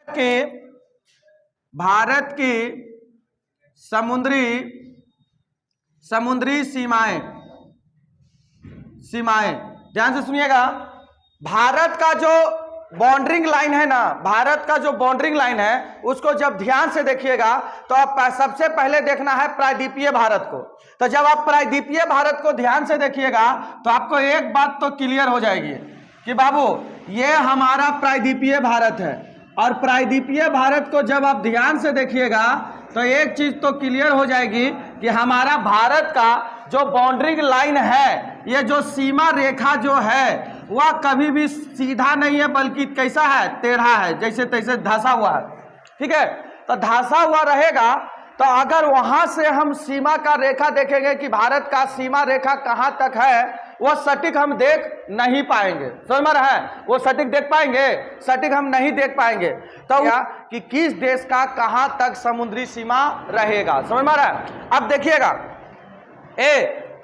कि भारत की समुद्री सीमाएं ध्यान से सुनिएगा। भारत का जो बाउंड्रिंग लाइन है ना, भारत का जो बाउंड्रिंग लाइन है उसको जब ध्यान से देखिएगा तो आप सबसे पहले देखना है प्रायद्वीपीय भारत को। तो जब आप प्रायद्वीपीय भारत को ध्यान से देखिएगा तो आपको एक बात तो क्लियर हो जाएगी कि बाबू ये हमारा प्रायद्वीपीय भारत है। और प्रायद्वीपीय भारत को जब आप ध्यान से देखिएगा तो एक चीज तो क्लियर हो जाएगी कि हमारा भारत का जो बाउंड्री लाइन है, ये जो सीमा रेखा जो है वह कभी भी सीधा नहीं है बल्कि कैसा है, टेढ़ा है, जैसे तैसे धंसा हुआ है। ठीक है, तो धंसा हुआ रहेगा तो अगर वहां से हम सीमा का रेखा देखेंगे कि भारत का सीमा रेखा कहां तक है, वो सटीक हम देख नहीं पाएंगे। समझ में रहा है? वो सटीक देख पाएंगे? सटीक हम नहीं देख पाएंगे। तो क्या कि किस देश का कहां तक समुद्री सीमा रहेगा, समझ में रहा है? अब देखिएगा,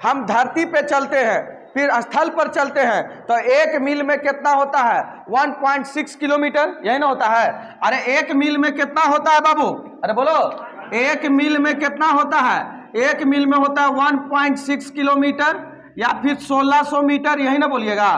हम धरती पे चलते हैं, फिर स्थल पर चलते हैं, तो 1 मील में कितना होता है? 1.6 किलोमीटर, यही ना होता है? अरे 1 मील में कितना होता है बाबू? अरे बोलो, 1 मील में कितना होता है? 1 मील में होता है 1.6 किलोमीटर या फिर 1600 मीटर, यही ना बोलिएगा?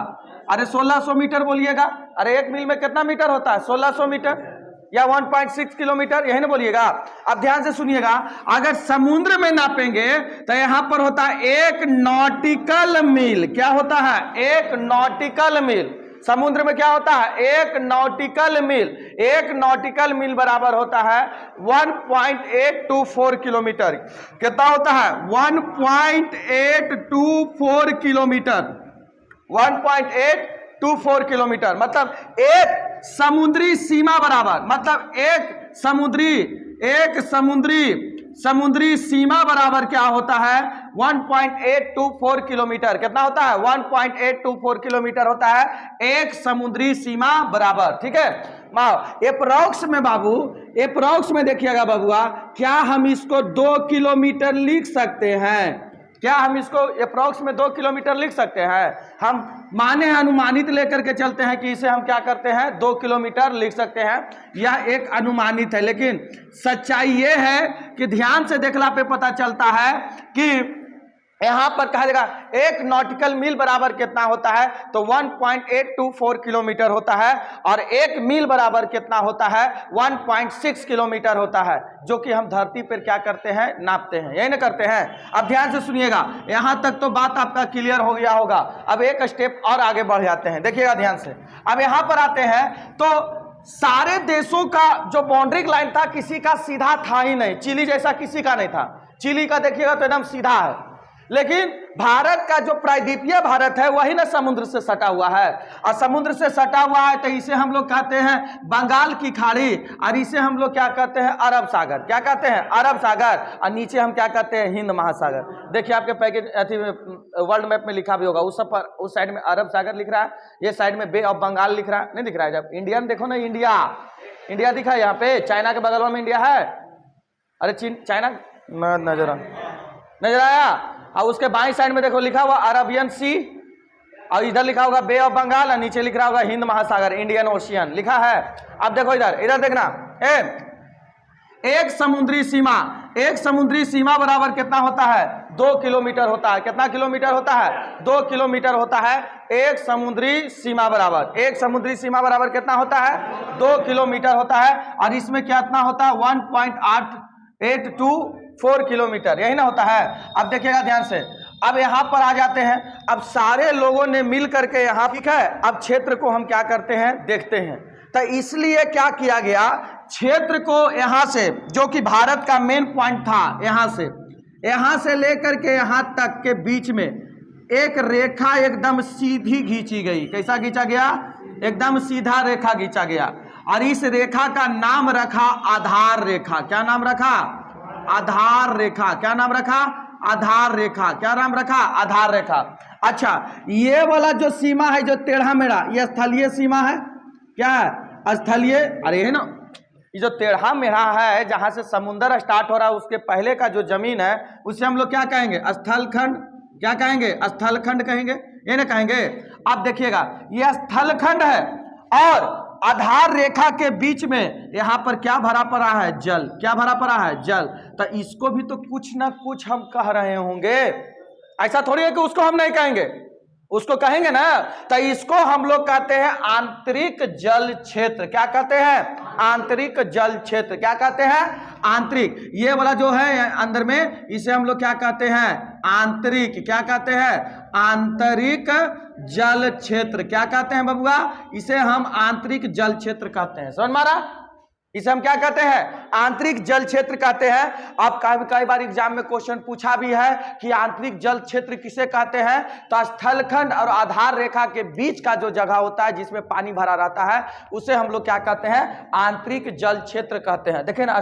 अरे 1600 मीटर बोलिएगा। अरे 1 मील में कितना मीटर होता है? 1600 मीटर या 1.6 किलोमीटर, यही ना बोलिएगा। अब ध्यान से सुनिएगा, अगर समुद्र में नापेंगे तो यहां पर होता है 1 नॉटिकल मील। क्या होता है? 1 नॉटिकल मील। समुद्र में क्या होता है? 1 नॉटिकल मील। 1 नॉटिकल मील बराबर होता है 1.824 किलोमीटर। कितना होता है? 1.824 किलोमीटर। 1.824 किलोमीटर मतलब एक समुद्री सीमा बराबर, मतलब एक समुद्री सीमा बराबर क्या होता है? 1.824 किलोमीटर। कितना होता है? 1.824 किलोमीटर होता है एक समुद्री सीमा बराबर। ठीक है, एप्रोक्स में बाबू, एप्रोक्स में देखिएगा बाबूआ, क्या हम इसको 2 किलोमीटर लिख सकते हैं? क्या हम इसको अप्रोक्स में 2 किलोमीटर लिख सकते हैं? हम माने अनुमानित लेकर के चलते हैं कि इसे हम क्या करते हैं, 2 किलोमीटर लिख सकते हैं। यह एक अनुमानित है, लेकिन सच्चाई यह है कि ध्यान से देखला पे पता चलता है कि यहां पर कहा जाएगा 1 नॉटिकल मील बराबर कितना होता है? तो 1.824 किलोमीटर होता है। और 1 मील बराबर कितना होता है? 1.6 किलोमीटर होता है, जो कि हम धरती पर क्या करते हैं, नापते हैं, यही ना करते हैं। अब ध्यान से सुनिएगा, यहां तक तो बात आपका क्लियर हो गया होगा। अब एक स्टेप और आगे बढ़ जाते हैं, देखिएगा ध्यान से। अब यहां पर आते हैं तो सारे देशों का जो बाउंड्री लाइन था किसी का सीधा था ही नहीं, चिली जैसा किसी का नहीं था। चिली का देखिएगा तो एकदम सीधा है, लेकिन भारत का जो प्रायद्वीपीय भारत है वही ना समुद्र से सटा हुआ है। और समुद्र से सटा हुआ है तो इसे हम लोग कहते हैं बंगाल की खाड़ी, और इसे हम लोग क्या कहते हैं, अरब सागर। क्या कहते हैं? अरब सागर। और नीचे हम क्या कहते हैं, हिंद महासागर। देखिए आपके पैकेज अथी वर्ल्ड मैप में लिखा भी होगा, उस सब पर उस साइड में अरब सागर लिख रहा है, ये साइड में बे ऑफ बंगाल लिख रहा है, नहीं दिख रहा है? जब इंडियन देखो ना, इंडिया दिखा है यहाँ पे, चाइना के बगल में इंडिया है। अरे चाइना नजर आया? और उसके बाईं साइड में देखो लिखा हुआ अरबियन सी, और इधर लिखा होगा बे ऑफ बंगाल, और नीचे लिख रहा होगा हिंद महासागर, इंडियन ओशियन लिखा है। अब देखो इधर देखना, एक समुद्री सीमा बराबर कितना होता है? 2 किलोमीटर होता है। कितना किलोमीटर होता है? 2 किलोमीटर होता है एक समुद्री सीमा बराबर। एक समुद्री सीमा बराबर कितना होता है? 2 किलोमीटर होता है। और इसमें कितना होता है? 1.824 किलोमीटर, यही ना होता है? अब देखिएगा ध्यान से, अब यहां पर आ जाते हैं। अब सारे लोगों ने मिल करके यहां, ठीक है, अब क्षेत्र को हम क्या करते हैं, देखते हैं। तो इसलिए क्या किया गया, क्षेत्र को यहां से, जो कि भारत का मेन पॉइंट था, यहां से लेकर के यहां तक के बीच में एक रेखा एकदम सीधी खींची गई। कैसा खींचा गया? एकदम सीधा रेखा खींचा गया। और इस रेखा का नाम रखा आधार रेखा। क्या नाम रखा? आधार रेखा। क्या नाम रखा? आधार रेखा। क्या नाम रखा? आधार रेखा। अच्छा, ये वाला जो सीमा है, जो टेढ़ा मेढ़ा, ये स्थलीय सीमा है। क्या है? स्थलीय। अरे है ना, ये जो टेढ़ा मेढ़ा है, जहां से समुद्र स्टार्ट हो रहा है, उसके पहले का जो जमीन है उसे हम लोग क्या कहेंगे? स्थलखंड। क्या कहेंगे? स्थलखंड कहेंगे, ये ना कहेंगे। अब देखिएगा, यह स्थलखंड है। आधार रेखा के बीच में यहां पर क्या भरा पड़ा है? जल। क्या भरा पड़ा है? जल। तो इसको भी तो कुछ ना कुछ हम कह रहे होंगे, ऐसा थोड़ी है कि उसको हम नहीं कहेंगे, उसको कहेंगे ना। तो इसको हम लोग कहते हैं आंतरिक जल क्षेत्र। क्या कहते हैं? आंतरिक जल क्षेत्र। क्या कहते हैं? आंतरिक। ये वाला जो है अंदर में, इसे हम लोग क्या कहते हैं? आंतरिक। क्या कहते हैं? आंतरिक जल क्षेत्र। क्या कहते हैं बबुआ? इसे हम आंतरिक जल क्षेत्र कहते हैं। समझ मारा? इसे हम क्या कहते हैं? आंतरिक जल क्षेत्र कहते हैं। अब कई बार एग्जाम में क्वेश्चन पूछा भी है कि आंतरिक जल क्षेत्र किसे कहते हैं? तो स्थलखंड और आधार रेखा के बीच का जो जगह होता है जिसमें पानी भरा रहता है उसे हम लोग क्या कहते हैं? आंतरिक जल क्षेत्र कहते हैं। देखें ना,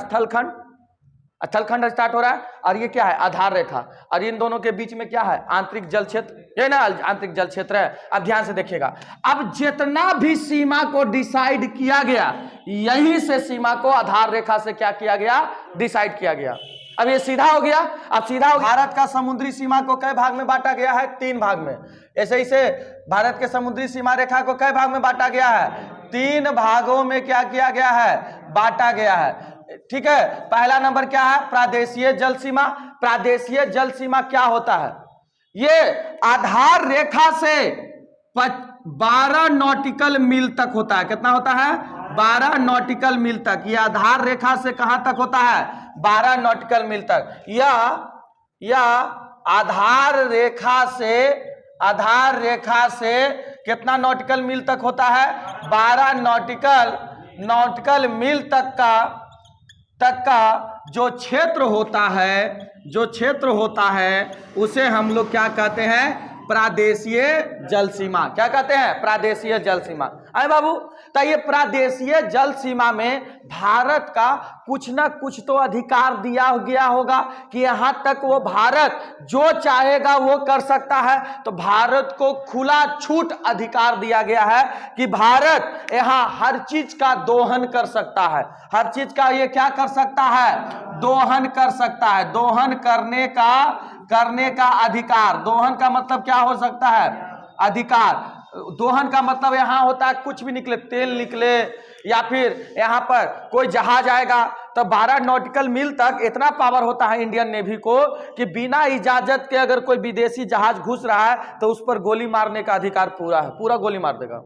स्थलखंड स्टार्ट हो रहा है और ये क्या है? आधार रेखा, और इन दोनों के बीच में क्या है? आंतरिक जल क्षेत्र। ये ना आंतरिक जल क्षेत्र है। अब ध्यान से देखिएगा, अब जितना भी सीमा को डिसाइड किया गया, यहीं से सीमा को आधार रेखा से क्या किया गया? डिसाइड किया गया। अब ये सीधा हो गया। अब सीधा हो गया। भारत का समुद्री सीमा को कई भाग में बांटा गया है? 3 भाग में। ऐसे ही से भारत के समुद्री सीमा रेखा को कई भाग में बांटा गया है? 3 भागों में क्या किया गया है? बांटा गया है। ठीक है। पहला नंबर क्या है? प्रादेशीय जल सीमा। प्रादेशीय जल सीमा क्या होता है? ये आधार रेखा से 12 नॉटिकल मील तक होता है। कितना होता है? 12 नॉटिकल मील तक। ये आधार रेखा से कहां तक होता है? 12 नॉटिकल मील तक। या आधार रेखा से कितना नॉटिकल मील तक होता है? 12 नॉटिकल मील तक का जो क्षेत्र होता है उसे हम लोग क्या कहते हैं? प्रादेशीय जल सीमा। क्या कहते हैं? प्रादेशीय जल सीमा। अरे बाबू, तो ये प्रादेशीय जल सीमा में भारत का कुछ ना कुछ तो अधिकार दिया गया होगा कि यहां तक वो भारत जो चाहेगा वो कर सकता है। तो भारत को खुला छूट अधिकार दिया गया है कि भारत यहां हर चीज का दोहन कर सकता है। हर चीज का ये क्या कर सकता है? दोहन कर सकता है। दोहन करने का अधिकार। दोहन का मतलब क्या हो सकता है? अधिकार। दोहन का मतलब यहां होता है कुछ भी निकले, तेल निकले, या फिर यहां पर कोई जहाज आएगा तो 12 नॉटिकल मील तक इतना पावर होता है इंडियन नेवी को कि बिना इजाजत के अगर कोई विदेशी जहाज घुस रहा है तो उस पर गोली मारने का अधिकार पूरा है। पूरा गोली मार देगा।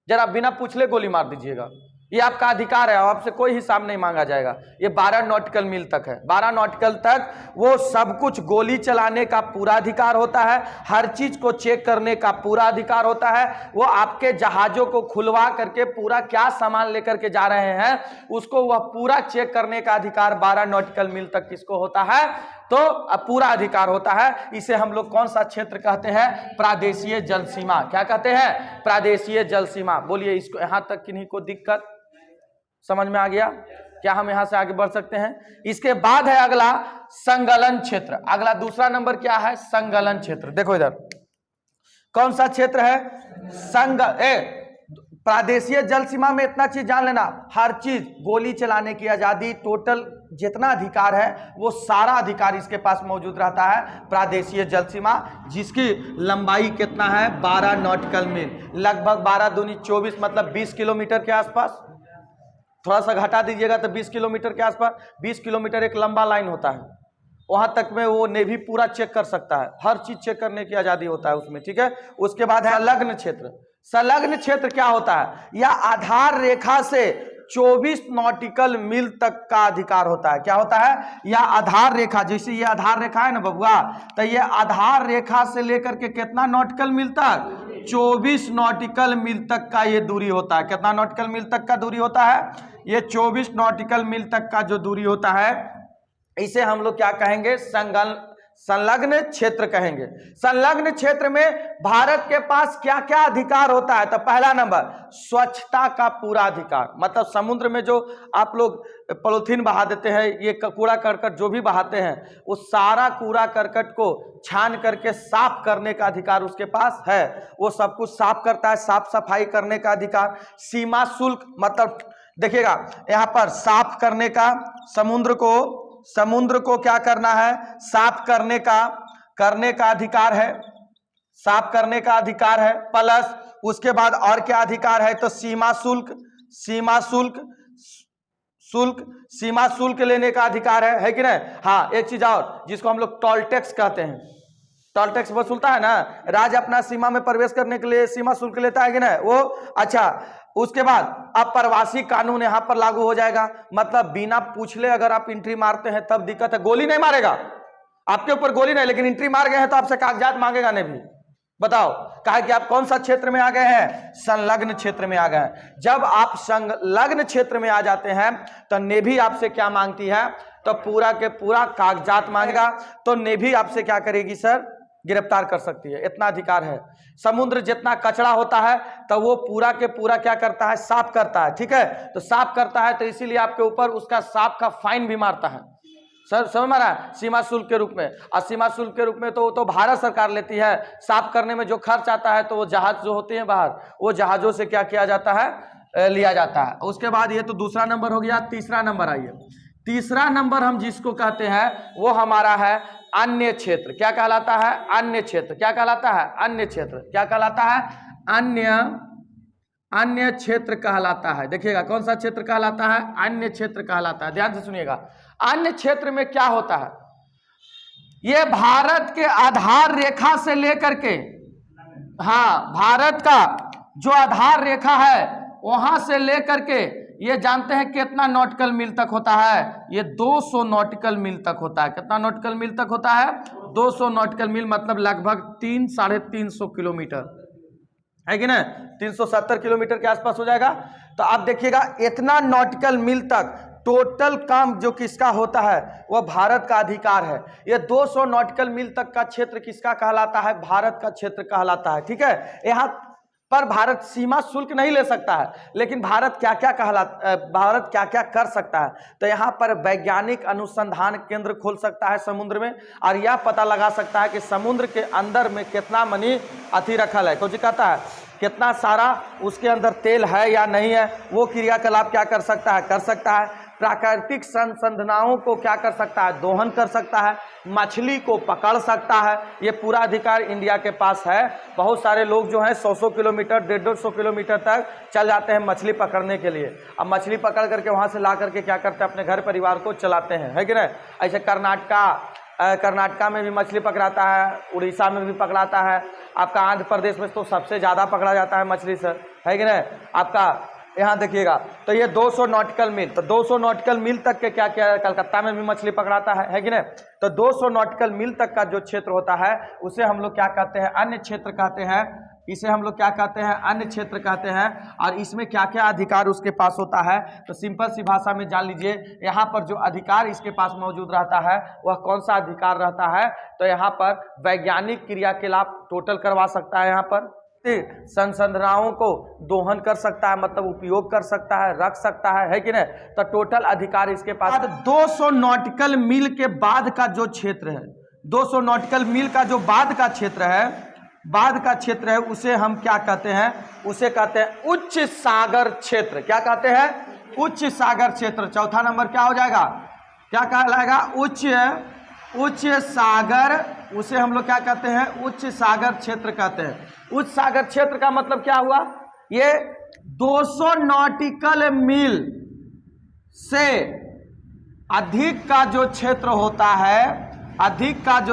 जरा बिना पूछले गोली मार दीजिएगा। ये आपका अधिकार है, आपसे कोई हिसाब नहीं मांगा जाएगा। ये 12 नॉटिकल मील तक है। 12 नॉटिकल तक वो सब कुछ, गोली चलाने का पूरा अधिकार होता है, हर चीज को चेक करने का पूरा अधिकार होता है। वो आपके जहाजों को खुलवा करके पूरा क्या सामान लेकर के जा रहे हैं उसको वह पूरा चेक करने का अधिकार 12 नॉटिकल मील तक किसको होता है? तो पूरा अधिकार होता है। इसे हम लोग कौन सा क्षेत्र कहते हैं? प्रादेशीय जल सीमा। क्या कहते हैं? प्रादेशीय जल सीमा। बोलिए, इसको यहां तक किन्हीं को दिक्कत समझ में आ गया? क्या हम यहां से आगे बढ़ सकते हैं? इसके बाद है अगला संगलन क्षेत्र। अगला दूसरा नंबर क्या है? संगलन क्षेत्र। देखो इधर कौन सा क्षेत्र है? प्रादेशीय जल सीमा में इतना चीज जान लेना, हर चीज, गोली चलाने की आजादी, टोटल जितना अधिकार है वो सारा अधिकार इसके पास मौजूद रहता है प्रादेशीय जल सीमा, जिसकी लंबाई कितना है? 12 नॉटिकल मील। लगभग 12 दूनी 24, मतलब 20 किलोमीटर के आसपास। थोड़ा सा घटा दीजिएगा तो 20 किलोमीटर के आसपास। 20 किलोमीटर एक लंबा लाइन होता है। वहां तक में वो नेवी पूरा चेक कर सकता है, हर चीज चेक करने की आजादी होता है उसमें। ठीक है। उसके बाद है संलग्न क्षेत्र। संलग्न क्षेत्र क्या होता है? यह आधार रेखा से 24 नॉटिकल मील तक का अधिकार होता है। क्या होता है? यह आधार रेखा, जैसे ये आधार रेखा है ना बबुआ, तो ये आधार रेखा से लेकर के कितना नॉटिकल मील तक? 24 नॉटिकल मील तक का ये दूरी होता है। कितना नॉटिकल मील तक का दूरी होता है? ये 24 नॉटिकल मील तक का जो दूरी होता है इसे हम लोग क्या कहेंगे? संलग्न क्षेत्र कहेंगे। संलग्न क्षेत्र में भारत के पास क्या क्या अधिकार होता है? तो पहला नंबर, स्वच्छता का पूरा अधिकार। मतलब समुद्र में जो आप लोग पॉलीथीन बहा देते हैं, ये कूड़ा करकट जो भी बहाते हैं, वो सारा कूड़ा करकट को छान करके साफ करने का अधिकार उसके पास है। वो सब कुछ साफ करता है, साफ सफाई करने का अधिकार। सीमा शुल्क, मतलब देखिएगा यहाँ पर साफ करने का, समुद्र को क्या करना है? साफ करने का अधिकार है। साफ करने का अधिकार है। प्लस उसके बाद और क्या अधिकार है? तो सीमा सीमा शुल्क लेने का अधिकार है कि नहीं। हाँ, एक चीज और जिसको हम लोग टोल टैक्स कहते हैं, टोल टैक्स वसूलता है ना, राज्य अपना सीमा में प्रवेश करने के लिए सीमा शुल्क लेता है कि नहीं वो। अच्छा, उसके बाद अब प्रवासी कानून यहां पर लागू हो जाएगा, मतलब बिना पूछले अगर आप एंट्री मारते हैं तब दिक्कत है। गोली नहीं मारेगा आपके ऊपर, गोली नहीं, लेकिन एंट्री मार गए हैं तो आपसे कागजात मांगेगा नहीं भी। बताओ, कहा कि आप कौन सा क्षेत्र में आ गए हैं, संलग्न क्षेत्र में आ गए हैं। जब आप संलग्न क्षेत्र में आ जाते हैं तो नेवी आपसे क्या मांगती है, तो पूरा के पूरा कागजात मांगेगा। तो नेवी आपसे क्या करेगी सर, गिरफ्तार कर सकती है, इतना अधिकार है। समुद्र जितना कचरा होता है तो वो पूरा के पूरा क्या करता है, साफ करता है, ठीक है। तो साफ करता है तो इसीलिए आपके ऊपर उसका साफ का फाइन भी मारता है सर, समझ में आ रहा है, सीमा शुल्क के रूप में। और सीमा शुल्क के रूप में तो भारत सरकार लेती है। साफ करने में जो खर्च आता है तो वो जहाज जो होते हैं बाहर, वो जहाजों से क्या किया जाता है, लिया जाता है। उसके बाद ये तो दूसरा नंबर हो गया। तीसरा नंबर आइए, तीसरा नंबर हम जिसको कहते हैं वो हमारा है अन्य क्षेत्र। क्या कहलाता है, अन्य क्षेत्र। क्या कहलाता है, अन्य क्षेत्र। क्या कहलाता है, अन्य क्षेत्र कहलाता है। देखिएगा कौन सा क्षेत्र कहलाता है, अन्य क्षेत्र कहलाता है। ध्यान से सुनिएगा, अन्य क्षेत्र में क्या होता है, ये भारत के आधार रेखा से लेकर के, हाँ, भारत का जो आधार रेखा है वहां से लेकर के, ये जानते हैं कितना नॉटिकल मील तक होता है, ये 200 नॉटिकल मील तक होता है। कितना नॉटिकल मील तक होता है, 200 नॉटिकल मील, मतलब लगभग 300-350 किलोमीटर है कि नहीं, 370 किलोमीटर के आसपास हो जाएगा। तो आप देखिएगा इतना नॉटिकल मील तक टोटल काम जो किसका होता है, वह भारत का अधिकार है। ये 200 नॉटिकल मील तक का क्षेत्र किसका कहलाता है, भारत का क्षेत्र कहलाता है, ठीक है। यहाँ पर भारत सीमा शुल्क नहीं ले सकता है, लेकिन भारत क्या क्या कर सकता है, तो यहाँ पर वैज्ञानिक अनुसंधान केंद्र खोल सकता है समुद्र में, और यह पता लगा सकता है कि समुद्र के अंदर में कितना मनी अति रखल है, कुछ कहता है कितना सारा उसके अंदर तेल है या नहीं है, वो क्रियाकलाप क्या कर सकता है, कर सकता है। प्राकृतिक संसाधनों को क्या कर सकता है, दोहन कर सकता है। मछली को पकड़ सकता है। ये पूरा अधिकार इंडिया के पास है। बहुत सारे लोग जो हैं 100 किलोमीटर 150 किलोमीटर तक चल जाते हैं मछली पकड़ने के लिए। अब मछली पकड़ करके वहाँ से ला करके क्या करते हैं, अपने घर परिवार को चलाते हैं, है कि नहीं। ऐसे कर्नाटका में भी मछली पकड़ाता है, उड़ीसा में भी पकड़ाता है, आपका आंध्र प्रदेश में तो सबसे ज़्यादा पकड़ा जाता है मछली सर, है कि नहीं। आपका यहाँ देखिएगा तो ये 200 नॉटिकल मील, तो 200 नॉटिकल मील तक के क्या क्या कलकत्ता में भी मछली पकड़ाता है कि नहीं। तो 200 नॉटिकल मील तक का जो क्षेत्र होता है उसे हम लोग क्या कहते हैं, अन्य क्षेत्र कहते हैं। इसे हम लोग क्या कहते हैं, अन्य क्षेत्र कहते हैं। और इसमें क्या क्या अधिकार उसके पास होता है, तो सिंपल सी भाषा में जान लीजिए, यहाँ पर जो अधिकार इसके पास मौजूद रहता है वह कौन सा अधिकार रहता है, तो यहाँ पर वैज्ञानिक क्रियाकलाप टोटल करवा सकता है, यहाँ पर संसाधनों को दोहन कर सकता है, मतलब उपयोग कर सकता है, रख सकता है कि नहीं। तो टोटल अधिकार इसके पास। 200 नॉटिकल मील के बाद का जो क्षेत्र है, 200 नॉटिकल मील का जो बाद का क्षेत्र है, उसे हम क्या कहते हैं, उसे कहते हैं उच्च सागर क्षेत्र। क्या कहते हैं, उच्च सागर क्षेत्र। चौथा नंबर क्या हो जाएगा, क्या कहलाएगा, उच्च सागर, उसे हम लोग क्या कहते हैं, उच्च सागर क्षेत्र कहते हैं। उच्च सागर क्षेत्र का मतलब क्या हुआ, ये 200 नॉटिकल मील से अधिक का जो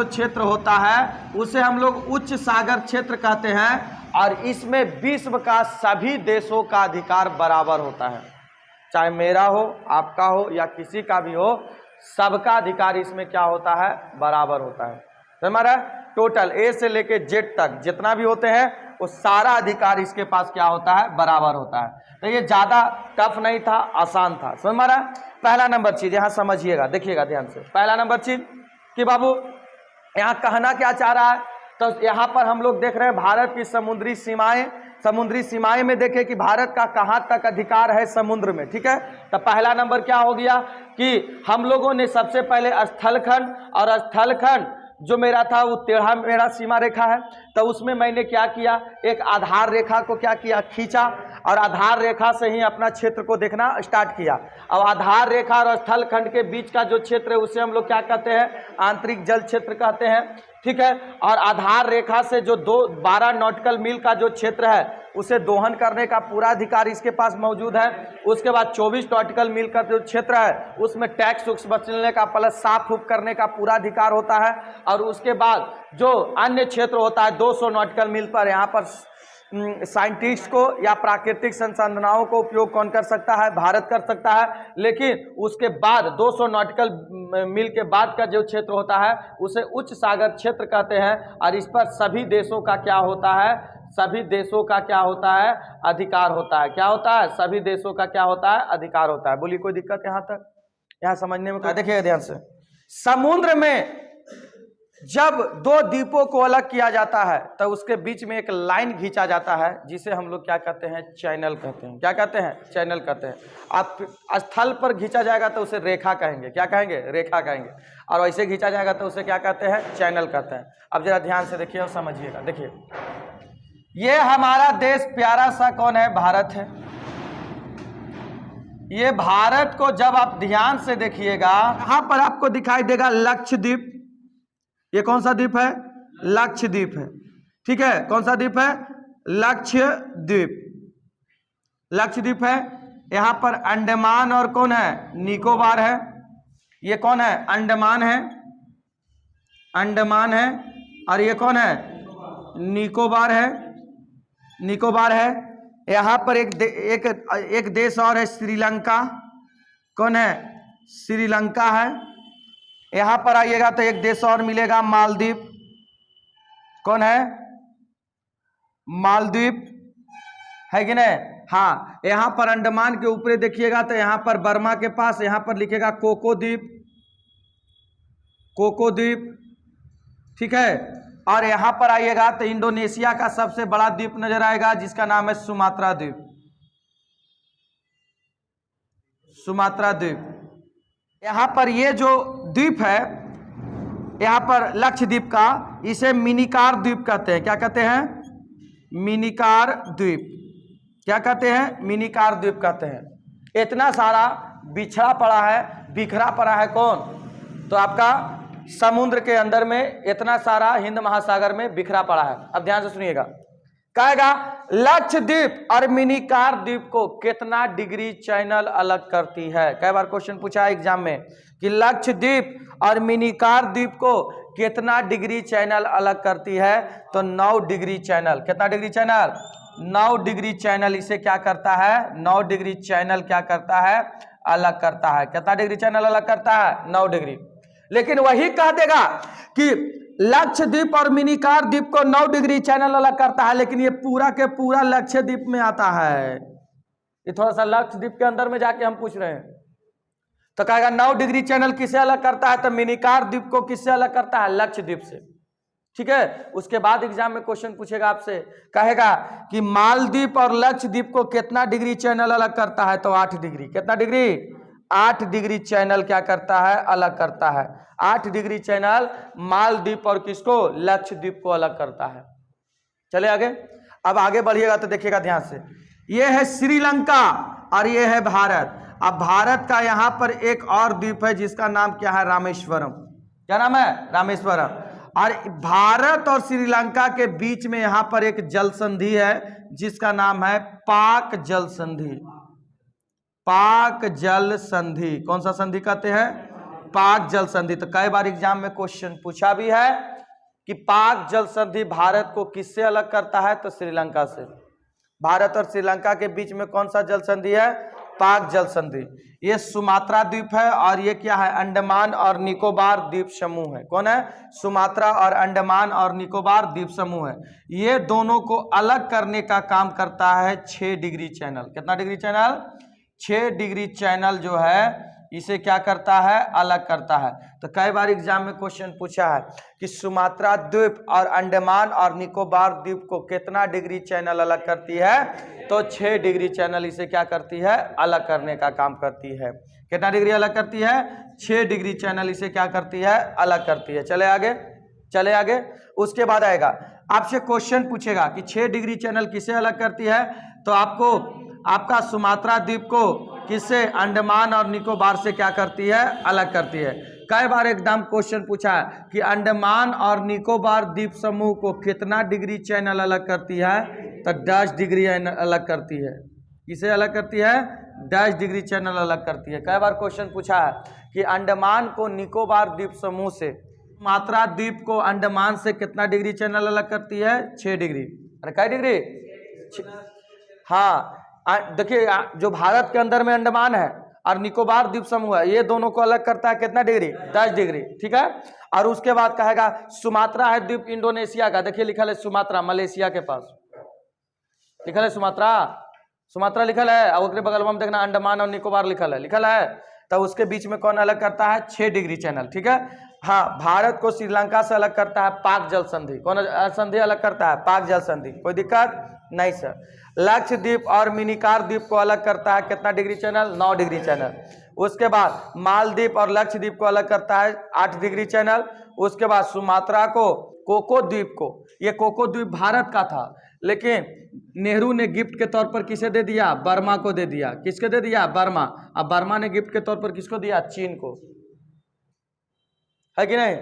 क्षेत्र होता है, उसे हम लोग उच्च सागर क्षेत्र कहते हैं। और इसमें विश्व का सभी देशों का अधिकार बराबर होता है, चाहे मेरा हो, आपका हो या किसी का भी हो, सबका अधिकार इसमें क्या होता है, बराबर होता है। हमारा टोटल ए से लेके जेड तक जितना भी होते हैं वो सारा अधिकार इसके पास क्या होता है, बराबर होता है। तो ये ज्यादा टफ नहीं था, आसान था, समझ में आ रहा है। पहला नंबर चीज यहाँ समझिएगा, देखिएगा ध्यान से। पहला नंबर चीज कि बाबू यहाँ कहना क्या चाह रहा है, तो यहाँ पर हम लोग देख रहे हैं भारत की समुद्री सीमाएं में देखें कि भारत का कहाँ तक अधिकार है समुद्र में, ठीक है। तो पहला नंबर क्या हो गया कि हम लोगों ने सबसे पहले स्थलखंड, और स्थलखंड जो मेरा था वो टेढ़ा मेढ़ा सीमा रेखा है, तो उसमें मैंने क्या किया, एक आधार रेखा को क्या किया, खींचा। और आधार रेखा से ही अपना क्षेत्र को देखना स्टार्ट किया। अब आधार रेखा और स्थल खंड के बीच का जो क्षेत्र है उसे हम लोग क्या कहते हैं, आंतरिक जल क्षेत्र कहते हैं, ठीक है। और आधार रेखा से जो 12 नॉटिकल मील का जो क्षेत्र है उसे दोहन करने का पूरा अधिकार इसके पास मौजूद है। उसके बाद 24 नॉटिकल मील का जो क्षेत्र है उसमें टैक्स उक्स वसूलने का प्लस साफ उफ करने का पूरा अधिकार होता है। और उसके बाद जो अन्य क्षेत्र होता है 200 नॉटिकल मील पर, यहाँ पर साइंटिस्ट को या प्राकृतिक संसाधनों को उपयोग कौन कर सकता है, भारत कर सकता है। लेकिन उसके बाद 200 नॉटिकल मील के बाद का जो क्षेत्र होता है उसे उच्च सागर क्षेत्र कहते हैं। और इस पर सभी देशों का क्या होता है, सभी देशों का क्या होता है, अधिकार होता है। क्या होता है, सभी देशों का क्या होता है, अधिकार होता है। बोलिए कोई दिक्कत यहाँ तक, यहाँ समझने में? देखिए ध्यान से, समुद्र में जब दो द्वीपों को अलग किया जाता है तो उसके बीच में एक लाइन खींचा जाता है जिसे हम लोग क्या कहते हैं, चैनल कहते हैं। क्या कहते हैं, चैनल कहते हैं। आप स्थल पर खींचा जाएगा तो उसे रेखा कहेंगे। क्या कहेंगे, रेखा कहेंगे। और वैसे खींचा जाएगा तो उसे क्या कहते हैं, चैनल कहते हैं। अब जरा ध्यान से देखिए और समझिएगा। देखिए ये हमारा देश प्यारा सा कौन है, भारत है। ये भारत को जब आप ध्यान से देखिएगा, यहां पर आपको दिखाई देगा लक्षद्वीप। ये कौन सा द्वीप है, लक्षद्वीप है, ठीक है। कौन सा द्वीप है, लक्षद्वीप, लक्षद्वीप है। यहां पर अंडमान और कौन है, निकोबार है। ये कौन है, अंडमान है, अंडमान है। और ये कौन है, निकोबार है, निकोबार है। यहां पर एक देश और है, श्रीलंका। कौन है, श्रीलंका है। यहां पर आइएगा तो एक देश और मिलेगा, मालदीव। कौन है, मालदीव है कि नहीं? हाँ, यहां पर अंडमान के ऊपर देखिएगा तो यहां पर बर्मा के पास यहां पर लिखेगा कोको द्वीप, कोको द्वीप, ठीक है। और यहां पर आइएगा तो इंडोनेशिया का सबसे बड़ा द्वीप नजर आएगा जिसका नाम है सुमात्रा द्वीप, सुमात्रा द्वीप। यहां पर ये जो द्वीप है, यहां पर लक्षद्वीप का, इसे मिनिकार द्वीप कहते हैं। क्या कहते हैं, मिनिकार द्वीप। क्या कहते हैं, मिनिकार द्वीप कहते हैं। इतना सारा बिछड़ा पड़ा है, बिखरा पड़ा है कौन, तो आपका समुद्र के अंदर में इतना सारा हिंद महासागर में बिखरा पड़ा है। अब ध्यान से सुनिएगा, कहेगा लक्षद्वीप और मिनिकार द्वीप को कितना डिग्री चैनल अलग करती है। कई बार क्वेश्चन पूछा है एग्जाम में कि लक्षद्वीप और मिनिकार द्वीप को कितना डिग्री चैनल अलग करती है, तो 9 डिग्री चैनल। कितना डिग्री चैनल, 9 डिग्री चैनल इसे क्या करता है, 9 डिग्री चैनल क्या करता है, अलग करता है। कितना डिग्री चैनल अलग करता है, 9 डिग्री। लेकिन वही कह देगा कि लक्षद्वीप और मिनिकार द्वीप को 9 डिग्री चैनल अलग करता है, लेकिन ये पूरा के पूरा लक्षद्वीप में आता है। ये थोड़ा सा लक्षद्वीप के अंदर में जाके हम पूछ रहे हैं, तो कहेगा 9 डिग्री चैनल किसे अलग करता है, तो मिनिकार द्वीप को किससे अलग करता है, लक्षद्वीप से, ठीक है। उसके बाद एग्जाम में क्वेश्चन पूछेगा आपसे, कहेगा कि मालदीव और लक्षद्वीप को कितना डिग्री चैनल अलग करता है, तो 8 डिग्री। कितना डिग्री, 8 डिग्री चैनल क्या करता है, अलग करता है। 8 डिग्री चैनल मालदीव और किसको, लक्षद्वीप को अलग करता है। चले आगे। अब आगे बढ़िएगा तो देखिएगा ध्यान से, ये है श्रीलंका और ये है भारत। अब भारत का यहां पर एक और द्वीप है जिसका नाम क्या है, रामेश्वरम। क्या नाम है, रामेश्वरम। और भारत और श्रीलंका के बीच में यहां पर एक जल संधि है जिसका नाम है पाक जल संधि, पाक जल संधि। कौन सा संधि कहते हैं, पाक जल संधि। तो कई बार एग्जाम में क्वेश्चन पूछा भी है कि पाक जल संधि भारत को किससे अलग करता है, तो श्रीलंका से। भारत और श्रीलंका के बीच में कौन सा जल संधि है, पाक जल संधि। ये सुमात्रा द्वीप है और ये क्या है, अंडमान और निकोबार द्वीप समूह है। कौन है, सुमात्रा और अंडमान और निकोबार द्वीप समूह है। ये दोनों को अलग करने का काम करता है 6 डिग्री चैनल। कितना डिग्री चैनल, 6 डिग्री चैनल जो है इसे क्या करता है, अलग करता है। तो कई बार एग्जाम में क्वेश्चन पूछा है कि सुमात्रा द्वीप और अंडमान और निकोबार द्वीप को कितना डिग्री चैनल अलग करती है, तो 6 डिग्री चैनल इसे क्या करती है, अलग करने का काम करती है। कितना डिग्री अलग करती है, 6 डिग्री चैनल इसे क्या करती है, अलग करती है। चले आगे, चले आगे। उसके बाद आएगा आपसे क्वेश्चन पूछेगा कि 6 डिग्री चैनल किसे अलग करती है, तो आपको आपका सुमात्रा द्वीप को किससे, अंडमान और निकोबार से क्या करती है, अलग करती है। कई बार एकदम क्वेश्चन पूछा है कि अंडमान और निकोबार द्वीप समूह को कितना डिग्री चैनल अलग करती है, तो 10 डिग्री अलग करती है। किसे अलग करती है, 10 डिग्री चैनल अलग करती है। कई बार क्वेश्चन पूछा है कि अंडमान को निकोबार द्वीप समूह से, सुमात्रा द्वीप को अंडमान से कितना डिग्री चैनल अलग करती है, 6 डिग्री। अरे क्या डिग्री, हाँ देखिए जो भारत के अंदर में अंडमान है और निकोबार द्वीप समूह है, ये दोनों को अलग करता है कितना डिग्री, 10 डिग्री, ठीक है। और उसके बाद कहेगा सुमात्रा है द्वीप इंडोनेशिया का, देखिए लिखा है सुमात्रा, मलेशिया के पास लिखा है सुमात्रा, सुमात्रा लिखल है, और उसके बगल में देखना अंडमान और निकोबार लिखल है। तो उसके बीच में कौन अलग करता है, 6 डिग्री चैनल, ठीक है। हाँ, भारत को श्रीलंका से अलग करता है पाक जल संधि। कौन संधि अलग करता है, पाक जल संधि। कोई दिक्कत नहीं सर। लक्षद्वीप और मिनिकार द्वीप को अलग करता है कितना डिग्री चैनल, 9 डिग्री चैनल। उसके बाद मालदीप और लक्षद्वीप को अलग करता है 8 डिग्री चैनल। उसके बाद सुमात्रा को, कोको द्वीप को, ये कोको द्वीप भारत का था, लेकिन नेहरू ने गिफ्ट के तौर पर किसे दे दिया, बर्मा को दे दिया। किसके दे दिया, बर्मा। अब बर्मा ने गिफ्ट के तौर पर किसको दिया, चीन को, है कि नहीं,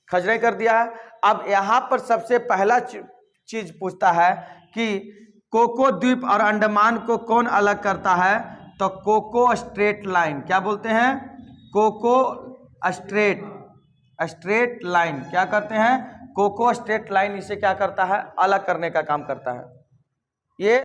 खजरे कर दिया है। अब यहाँ पर सबसे पहला चीज पूछता है कि कोको द्वीप और अंडमान को कौन अलग करता है, तो कोको स्ट्रेट लाइन, क्या बोलते हैं, कोको स्ट्रेट लाइन, क्या करते हैं, कोको स्ट्रेट लाइन इसे क्या करता है, अलग करने का काम करता है। ये